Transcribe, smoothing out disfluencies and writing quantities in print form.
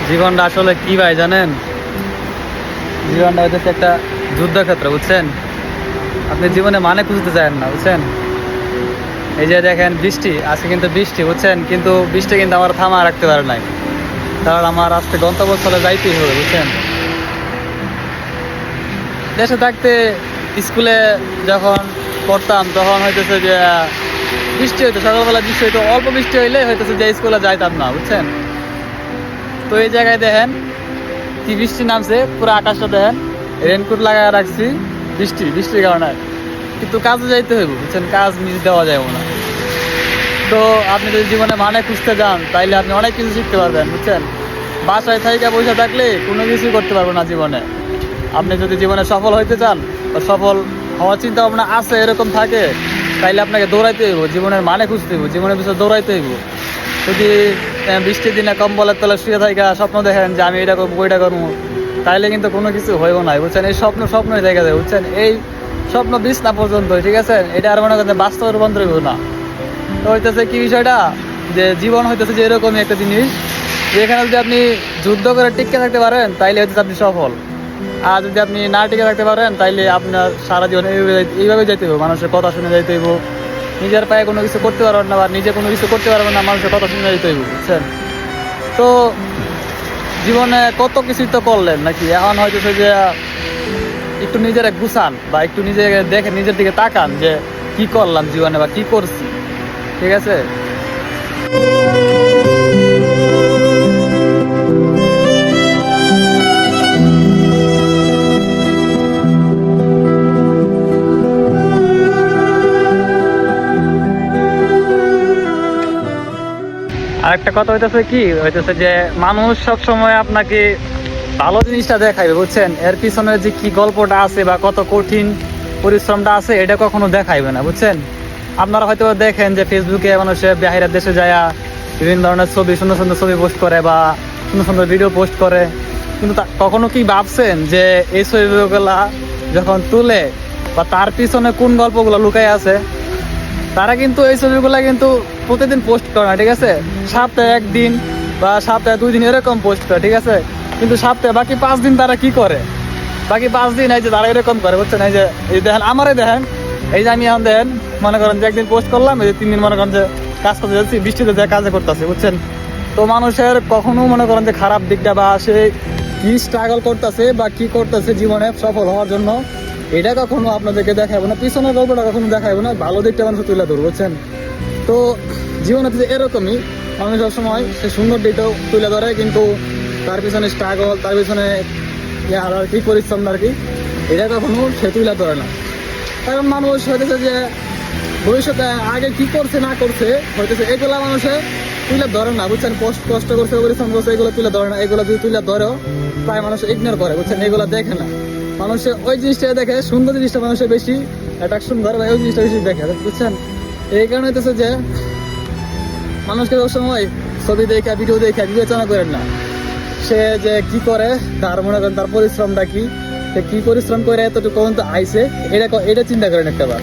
জীবনটা আসলে কি ভাই জানেন, জীবনটা হচ্ছে একটা যুদ্ধক্ষেত্র, বুঝছেন? আপনি জীবনে মানে খুঁজতে চান না, বুঝছেন? এই যে দেখেন বৃষ্টি, আজকে কিন্তু বৃষ্টি, বুঝছেন? কিন্তু বৃষ্টি কিন্তু আমার থামা রাখতে পারে নাই, কারণ আমার আজকে গন্তব্যস্থলে যাইতেই হবে, বুঝছেন? দেশে থাকতে স্কুলে যখন পড়তাম তখন হইতেছে যে বৃষ্টি হইতো, সকালবেলা বৃষ্টি হইতো, অল্প বৃষ্টি হইলে হইতেছে যে স্কুলে যাইতাম না, বুঝছেন? তো এই জায়গায় দেখেন কি বৃষ্টি নামছে, পুরো আকাশটা দেখেন, রেনকোট লাগায় রাখছি, বৃষ্টির কারণে কিন্তু কাজে যাইতে হইব, বুঝছেন? কাজ মিস দেওয়া যাবে না। তো আপনি যদি জীবনে মানে খুঁজতে যান তাইলে আপনি অনেক কিছু শিখতে পারবেন, বুঝছেন? বাসায় থাইকা বসে থাকলে কোনো কিছুই করতে পারবো না জীবনে। আপনি যদি জীবনে সফল হইতে চান বা সফল হওয়ার চিন্তা ভাবনা আছে এরকম থাকে, তাইলে আপনাকে দৌড়াইতে হইব, জীবনের মানে খুঁজতে হইব, জীবনের পিছনে দৌড়াইতে হইব। যদি বৃষ্টির দিনে কম্বলের তলে শুয়ে থাকা স্বপ্ন দেখেন যে আমি এটা করবো ওইটা করবো, তাইলে কিন্তু কোনো কিছু হইব না, বুঝছেন? এই স্বপ্নই থেকে যায়, বুঝছেন? এই স্বপ্ন বিষ না পর্যন্ত, ঠিক আছে? এটা আর মনে করেন বাস্তব রূপান্তর হইব না। তো হইতেছে কি বিষয়টা, যে জীবন হইতেছে যে এরকমই একটা জিনিস, যেখানে যদি আপনি যুদ্ধ করে টিকে থাকতে পারেন তাইলে হইতেছে আপনি সফল। আর যদি আপনি না টিকে থাকতে পারেন তাইলে আপনার সারা জীবন এইভাবে যাইতে হইব, মানুষের কথা শুনে যাইতে হইব, নিজের পায়ে কোনো কিছু করতে পারবেন না বা নিজে কোনো কিছু করতে পারবেন না, মানুষের কথা শুনে যাইতে হইব, বুঝছেন? তো জীবনে কত কিছুই তো করলেন নাকি, এখন হয়তো যে একটু নিজেরা গুছান বা একটু নিজেকে দেখে নিজের দিকে তাকান যে কি করলাম জীবনে বা কি করছি, ঠিক আছে? আরেকটা কথা হইতেছে কি হইতেছে যে মানুষ সব সময় আপনাকে ভালো জিনিসটা দেখাইবে, বুঝছেন? এর পিছনে যে কি গল্পটা আছে বা কত কঠিন পরিশ্রমটা আছে এটা কখনো দেখাইবে না, বুঝছেন? আপনারা হয়তো দেখেন যে ফেসবুকে মানুষের বাইরের দেশে যায় বিভিন্ন ধরনের ছবি, সুন্দর সুন্দর ছবি পোস্ট করে বা সুন্দর সুন্দর ভিডিও পোস্ট করে, কিন্তু কখনো কি ভাবছেন যে এই ছবিগুলা যখন তুলে বা তার পিছনে কোন গল্পগুলো লুকাই আছে? তারা কিন্তু এই ছবিগুলা কিন্তু প্রতিদিন পোস্ট করে না, ঠিক আছে? সপ্তাহে একদিন বা সপ্তাহে 2 দিন এরকম পোস্ট করে, ঠিক আছে? কিন্তু সপ্তাহে বাকি 5 দিন তারা কি করে? বাকি 5 দিন এই যে তারা এরকম করে, বুঝছেন? এই দেখেন, আমারে দেখেন, এই যে আমি এখন দেখেন মনে করেন যে একদিন পোস্ট করলাম, এই যে 3 দিন মনে করেন যে কাজ করতে যাচ্ছি, বৃষ্টিতে যে কাজে করতেছে, বুঝছেন? তো মানুষের কখনো মনে করেন যে খারাপ দিকটা বা সে কি স্ট্রাগল করতেছে বা কি করতেছে জীবনে সফল হওয়ার জন্য, এটা কখনো আপনাদেরকে দেখাবো না, পিছনের গল্পটা কখনো দেখাবো না, ভালো দিকটা মানুষ তুলে ধরবো, বুঝছেন? তো জীবনে তো এরকমই, মানুষ সবসময় সে সুন্দর দিকটাও তুলে ধরে, কিন্তু তার পিছনে স্ট্রাগল, তার পিছনে আর কি পরিশ্রম আর কি, এটা কখনো সে তুলে ধরে না। কারণ মানুষ হইতেছে যে ভবিষ্যতে আগে কি করছে না করছে হইতেছে এগুলা মানুষে তুলে ধরে না, বুঝছেন? কষ্ট করছে, পরিশ্রম করছে, এগুলো তুলে ধরে না। এগুলো যদি তুলে ধরেও প্রায় মানুষ ইগনোর করে, বুঝছেন? এগুলো দেখে না, মানুষের ওই জিনিসটা দেখে, সুন্দর জিনিসটা মানুষের বেশি অ্যাট্রাকশন করে বা ওই জিনিসটা বেশি দেখে, বুঝছেন? এই কারণে হইতেছে যে মানুষকে সবসময় ছবি দেখে, ভিডিও দেখে বিবেচনা করেন না সে যে কি করে, তার মনে করেন তার পরিশ্রমটা কি, সে কি পরিশ্রম করে এতটুকু পর্যন্ত আইছে, এটা চিন্তা করেন একটা বার।